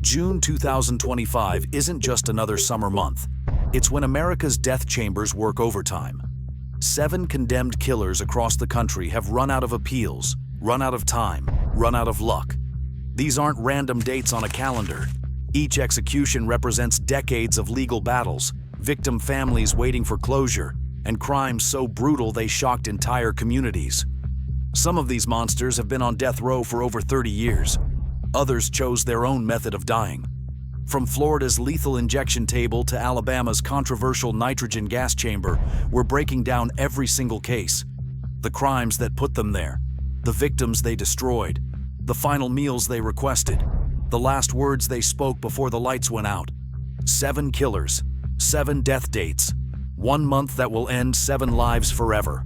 June 2025 isn't just another summer month. It's when America's death chambers work overtime. 7 condemned killers across the country have run out of appeals, run out of time, run out of luck. These aren't random dates on a calendar. Each execution represents decades of legal battles, victim families waiting for closure, and crimes so brutal they shocked entire communities. Some of these monsters have been on death row for over 30 years. Others chose their own method of dying. From Florida's lethal injection table to Alabama's controversial nitrogen gas chamber, we're breaking down every single case. The crimes that put them there, the victims they destroyed, the final meals they requested, the last words they spoke before the lights went out. 7 killers, 7 death dates, 1 month that will end 7 lives forever.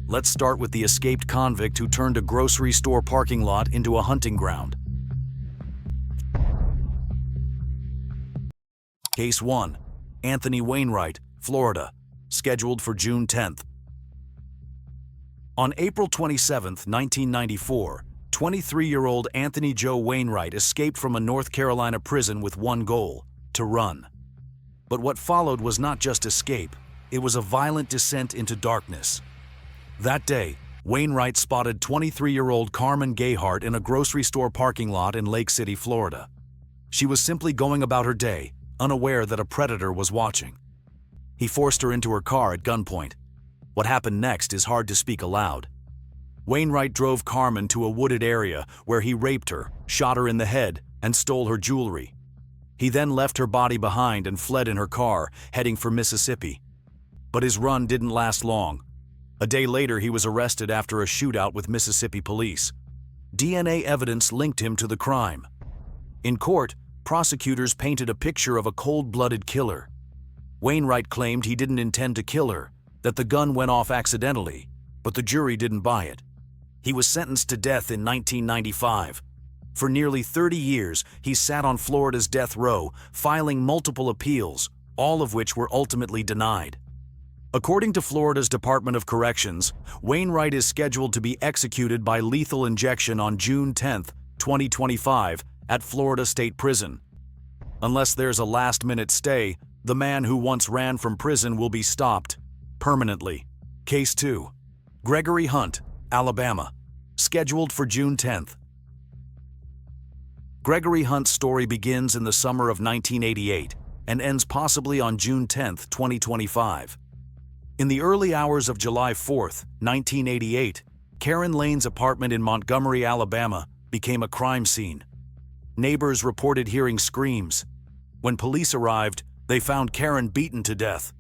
Let's start with the escaped convict who turned a grocery store parking lot into a hunting ground. Case 1. Anthony Wainwright, Florida, scheduled for June 10th. On April 27, 1994, 23-year-old Anthony Joe Wainwright escaped from a North Carolina prison with one goal: to run. But what followed was not just escape, it was a violent descent into darkness. That day, Wainwright spotted 23-year-old Carmen Gayhart in a grocery store parking lot in Lake City, Florida. She was simply going about her day, unaware that a predator was watching. He forced her into her car at gunpoint. What happened next is hard to speak aloud. Wainwright drove Carmen to a wooded area where he raped her, shot her in the head, and stole her jewelry. He then left her body behind and fled in her car, heading for Mississippi. But his run didn't last long. A day later, he was arrested after a shootout with Mississippi police. DNA evidence linked him to the crime. In court, prosecutors painted a picture of a cold-blooded killer. Wainwright claimed he didn't intend to kill her, that the gun went off accidentally, but the jury didn't buy it. He was sentenced to death in 1995. For nearly 30 years, he sat on Florida's death row, filing multiple appeals, all of which were ultimately denied. According to Florida's Department of Corrections, Wainwright is scheduled to be executed by lethal injection on June 10, 2025, at Florida State Prison. Unless there's a last-minute stay, the man who once ran from prison will be stopped permanently. Case 2. Gregory Hunt, Alabama, scheduled for June 10th. Gregory Hunt's story begins in the summer of 1988 and ends possibly on June 10, 2025. In the early hours of July 4, 1988, Karen Lane's apartment in Montgomery, Alabama, became a crime scene. Neighbors reported hearing screams. When police arrived, they found Karen beaten to death.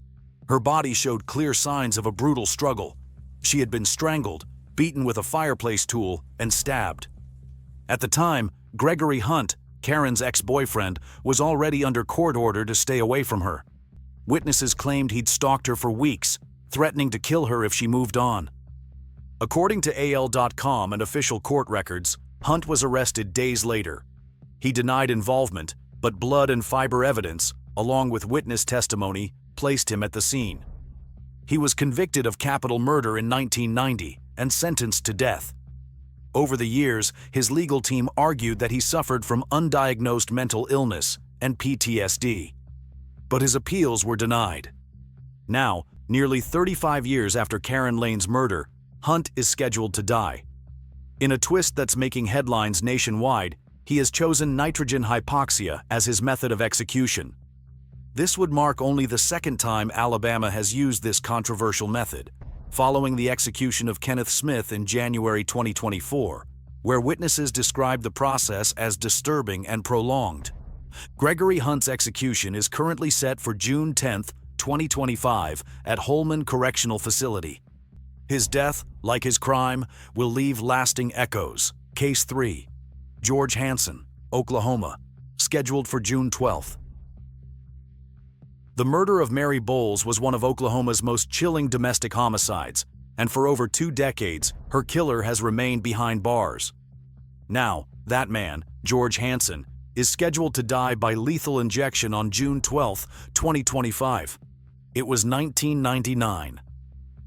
Her body showed clear signs of a brutal struggle. She had been strangled, beaten with a fireplace tool, and stabbed. At the time, Gregory Hunt, Karen's ex-boyfriend, was already under court order to stay away from her. Witnesses claimed he'd stalked her for weeks, threatening to kill her if she moved on. According to AL.com and official court records, Hunt was arrested days later. He denied involvement, but blood and fiber evidence, along with witness testimony, placed him at the scene. He was convicted of capital murder in 1990 and sentenced to death. Over the years, his legal team argued that he suffered from undiagnosed mental illness and PTSD. But his appeals were denied. Now, nearly 35 years after Karen Lane's murder, Hunt is scheduled to die. In a twist that's making headlines nationwide, he has chosen nitrogen hypoxia as his method of execution. This would mark only the second time Alabama has used this controversial method, following the execution of Kenneth Smith in January 2024, where witnesses described the process as disturbing and prolonged. Gregory Hunt's execution is currently set for June 10, 2025, at Holman Correctional Facility. His death, like his crime, will leave lasting echoes. Case 3. George Hansen, Oklahoma, scheduled for June 12th. The murder of Mary Bowles was one of Oklahoma's most chilling domestic homicides, and for over 2 decades, her killer has remained behind bars. Now, that man, George Hansen, is scheduled to die by lethal injection on June 12, 2025. It was 1999.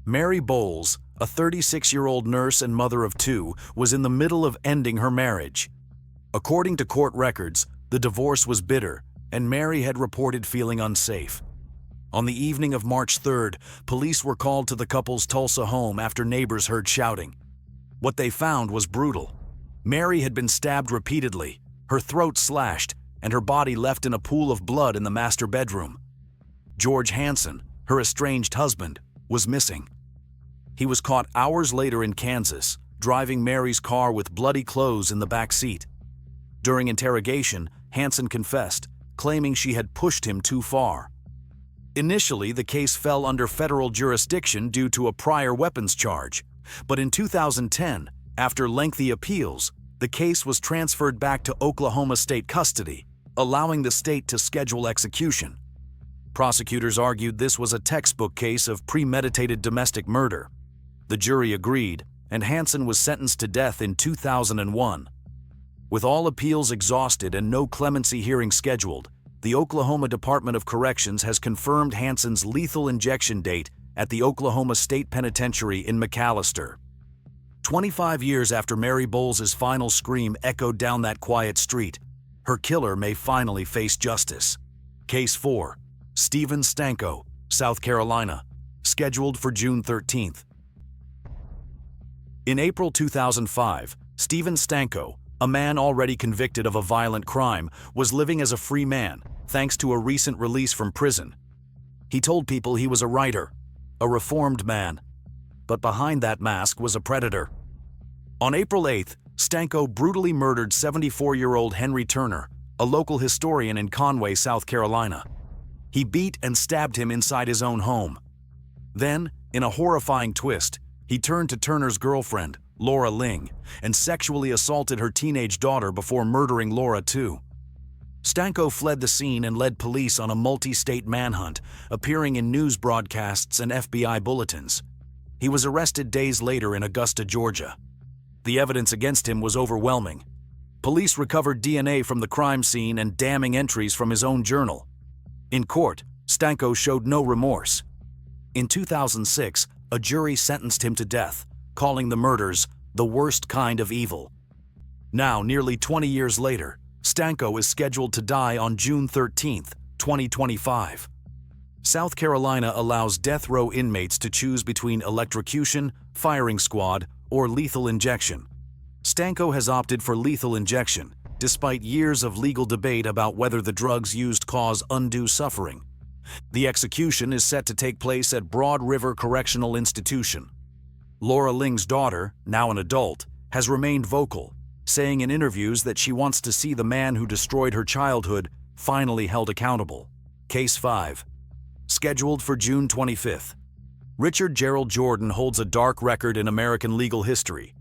Mary Bowles, a 36-year-old nurse and mother of 2, was in the middle of ending her marriage. According to court records, The divorce was bitter, and Mary had reported feeling unsafe. On the evening of March 3rd, police were called to the couple's Tulsa home after neighbors heard shouting. What they found was brutal. Mary had been stabbed repeatedly, her throat slashed, and her body left in a pool of blood in the master bedroom. George Hansen, her estranged husband, was missing. He was caught hours later in Kansas, driving Mary's car with bloody clothes in the back seat. During interrogation, Hansen confessed, claiming she had pushed him too far. Initially, the case fell under federal jurisdiction due to a prior weapons charge, but in 2010, after lengthy appeals, the case was transferred back to Oklahoma state custody, allowing the state to schedule execution. Prosecutors argued this was a textbook case of premeditated domestic murder. The jury agreed, and Hansen was sentenced to death in 2001. With all appeals exhausted and no clemency hearing scheduled, the Oklahoma Department of Corrections has confirmed Hansen's lethal injection date at the Oklahoma State Penitentiary in McAlester. 25 years after Mary Bowles' final scream echoed down that quiet street, her killer may finally face justice. Case 4. Stephen Stanko, South Carolina, scheduled for June 13th. In April 2005, Stephen Stanko, a man already convicted of a violent crime, was living as a free man, thanks to a recent release from prison. He told people he was a writer, a reformed man. But behind that mask was a predator. On April 8th, Stanko brutally murdered 74-year-old Henry Turner, a local historian in Conway, South Carolina. He beat and stabbed him inside his own home. Then, in a horrifying twist, he turned to Turner's girlfriend, Laura Ling, and sexually assaulted her teenage daughter before murdering Laura too. Stanko fled the scene and led police on a multi-state manhunt, appearing in news broadcasts and FBI bulletins. He was arrested days later in Augusta, Georgia. The evidence against him was overwhelming. Police recovered DNA from the crime scene and damning entries from his own journal. In court, Stanko showed no remorse. In 2006, a jury sentenced him to death, calling the murders the worst kind of evil. Now, nearly 20 years later, Stanko is scheduled to die on June 13, 2025. South Carolina allows death row inmates to choose between electrocution, firing squad, or lethal injection. Stanko has opted for lethal injection, despite years of legal debate about whether the drugs used cause undue suffering. The execution is set to take place at Broad River Correctional Institution. Laura Ling's daughter, now an adult, has remained vocal, saying in interviews that she wants to see the man who destroyed her childhood finally held accountable. Case 5. Scheduled for June 25th. Richard Gerald Jordan holds a dark record in American legal history.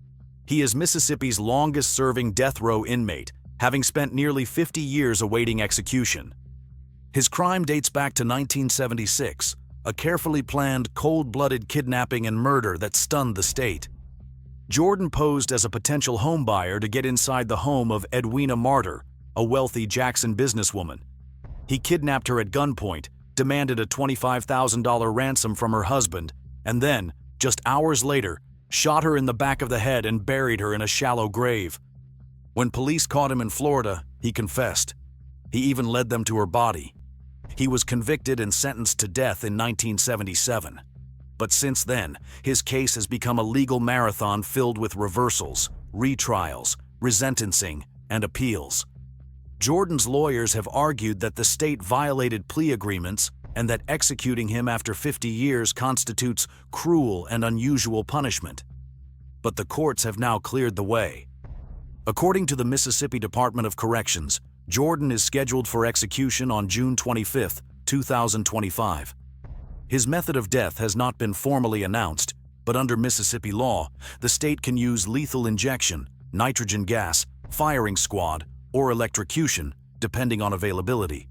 He is Mississippi's longest-serving death row inmate, having spent nearly 50 years awaiting execution. His crime dates back to 1976, a carefully planned, cold-blooded kidnapping and murder that stunned the state. Jordan posed as a potential homebuyer to get inside the home of Edwina Martyr, a wealthy Jackson businesswoman. He kidnapped her at gunpoint, demanded a $25,000 ransom from her husband, and then, just hours later, shot her in the back of the head and buried her in a shallow grave. When police caught him in Florida, he confessed. He even led them to her body. He was convicted and sentenced to death in 1977. But since then, his case has become a legal marathon filled with reversals, retrials, resentencing, and appeals. Jordan's lawyers have argued that the state violated plea agreements and that executing him after 50 years constitutes cruel and unusual punishment. But the courts have now cleared the way. According to the Mississippi Department of Corrections, Jordan is scheduled for execution on June 25, 2025. His method of death has not been formally announced, but under Mississippi law, the state can use lethal injection, nitrogen gas, firing squad, or electrocution, depending on availability.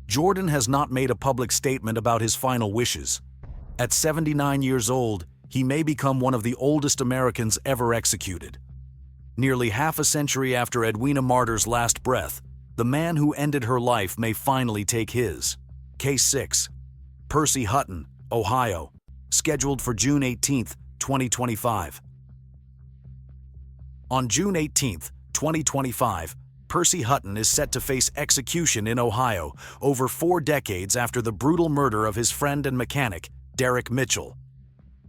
Jordan has not made a public statement about his final wishes. At 79 years old, he may become one of the oldest Americans ever executed. Nearly half a century after Edwina Martyr's last breath, the man who ended her life may finally take his. Case 6. Percy Hutton, Ohio, scheduled for June 18, 2025. On June 18, 2025, Percy Hutton is set to face execution in Ohio over 4 decades after the brutal murder of his friend and mechanic, Derek Mitchell.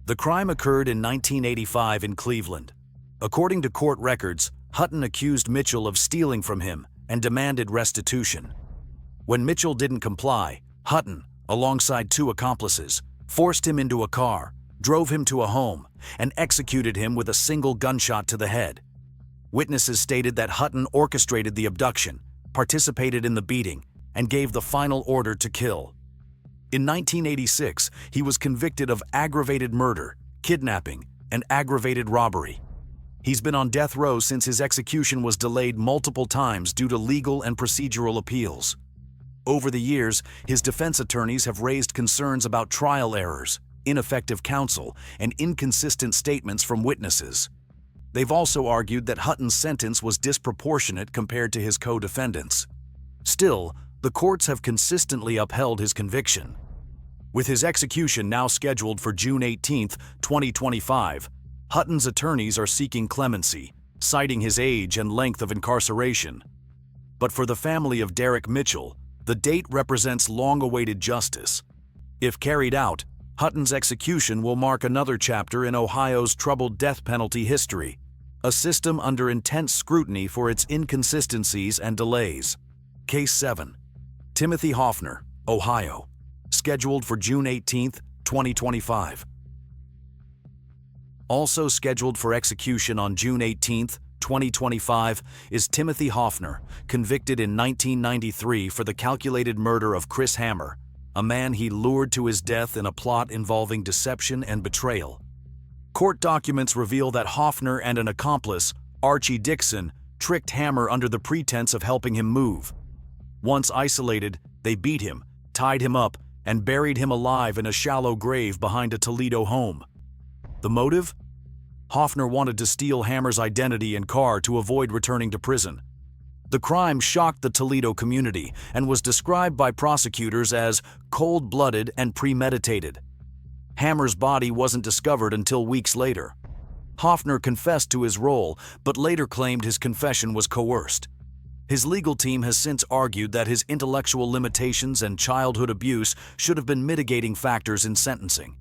The crime occurred in 1985 in Cleveland. According to court records, Hutton accused Mitchell of stealing from him and demanded restitution. When Mitchell didn't comply, Hutton, alongside 2 accomplices, forced him into a car, drove him to a home, and executed him with a single gunshot to the head. Witnesses stated that Hutton orchestrated the abduction, participated in the beating, and gave the final order to kill. In 1986, he was convicted of aggravated murder, kidnapping, and aggravated robbery. He's been on death row since his execution was delayed multiple times due to legal and procedural appeals. Over the years, his defense attorneys have raised concerns about trial errors, ineffective counsel, and inconsistent statements from witnesses. They've also argued that Hutton's sentence was disproportionate compared to his co-defendants. Still, the courts have consistently upheld his conviction. With his execution now scheduled for June 18, 2025, Hutton's attorneys are seeking clemency, citing his age and length of incarceration. But for the family of Derek Mitchell, the date represents long-awaited justice. If carried out, Hutton's execution will mark another chapter in Ohio's troubled death penalty history, a system under intense scrutiny for its inconsistencies and delays. Case 7. Timothy Hoffner, Ohio. Scheduled for June 18, 2025. Also scheduled for execution on June 18, 2025, is Timothy Hoffner, convicted in 1993 for the calculated murder of Chris Hammer, a man he lured to his death in a plot involving deception and betrayal. Court documents reveal that Hoffner and an accomplice, Archie Dixon, tricked Hammer under the pretense of helping him move. Once isolated, they beat him, tied him up, and buried him alive in a shallow grave behind a Toledo home. The motive? Hoffner wanted to steal Hammer's identity and car to avoid returning to prison. The crime shocked the Toledo community and was described by prosecutors as cold-blooded and premeditated. Hammer's body wasn't discovered until weeks later. Hoffner confessed to his role, but later claimed his confession was coerced. His legal team has since argued that his intellectual limitations and childhood abuse should have been mitigating factors in sentencing.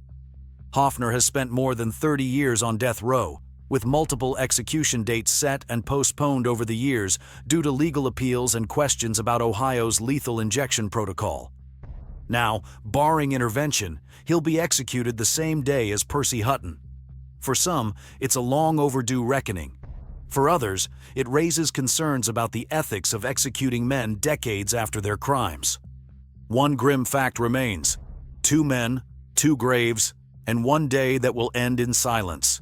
Hoffner has spent more than 30 years on death row, with multiple execution dates set and postponed over the years due to legal appeals and questions about Ohio's lethal injection protocol. Now, barring intervention, he'll be executed the same day as Percy Hutton. For some, it's a long overdue reckoning. For others, it raises concerns about the ethics of executing men decades after their crimes. One grim fact remains: 2 men, 2 graves, and 1 day that will end in silence.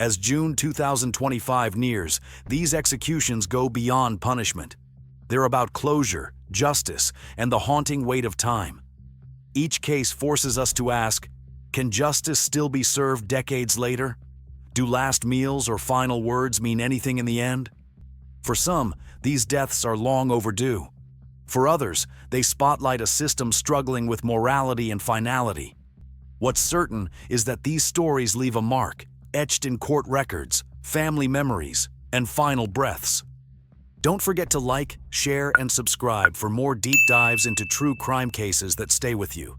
As June 2025 nears, these executions go beyond punishment. They're about closure, justice, and the haunting weight of time. Each case forces us to ask, can justice still be served decades later? Do last meals or final words mean anything in the end? For some, these deaths are long overdue. For others, they spotlight a system struggling with morality and finality. What's certain is that these stories leave a mark, etched in court records, family memories, and final breaths. Don't forget to like, share, and subscribe for more deep dives into true crime cases that stay with you.